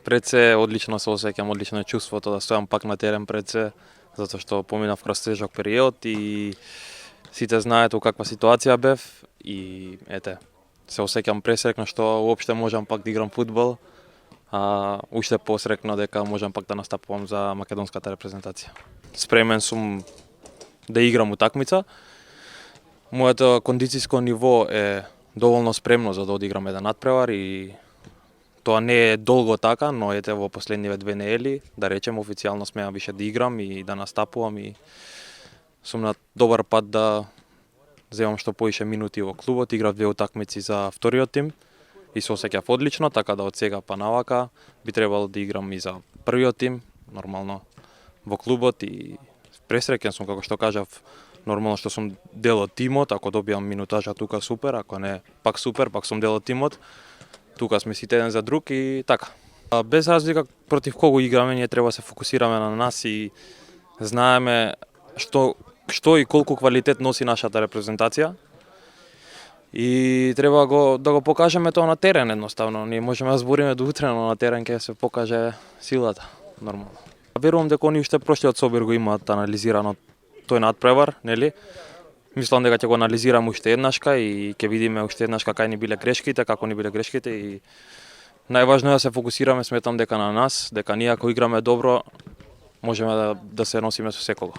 Пред се одлично се осеќам, одлично е чувството да стојам пак на терен пред се, затоа што поминав кроз тежок период и сите знаат у каква ситуација бев и се осеќам пресрекно што уопште можам пак да играм фудбал, а уште посрекно дека можам пак да настапувам за македонската репрезентација. Спремен сум да играм утакмица. Моето кондицијско ниво е доволно спремно за да одиграм еден надпревар и тоа не е долго така, но во последниве 2 недели, да речем, официјално смеам више да играм и да настапувам и сум на добар пат да земам што поише минути во клубот. Играв 2 утакмици за вториот тим и се осеќав одлично, така да од сега па навака би требало да играм и за првиот тим, нормално во клубот и пресреќен сум, како што кажав, нормално што сум дел од тимот, ако добијам минутажа тука супер, ако не пак супер, пак сум дел од тимот. Тука сме сите еден за друг и така. Без разлика против кого играме, ние треба да се фокусираме на нас и знаеме што и колку квалитет носи нашата репрезентација. И треба да го покажеме тоа на терен едноставно. Ние можеме да збориме до утре, но на терен ќе се покаже силата, нормално. Верувам дека они уште прошлиот собир го имаат анализирано тој надпревар, нели? Мислам дека ќе го анализираме уште еднашка и ќе видиме уште еднашка кај ни биле грешките, како ни биле грешките и најважно е да се фокусираме, сметам дека на нас, дека ние ако играме добро, можеме да се носиме со секого.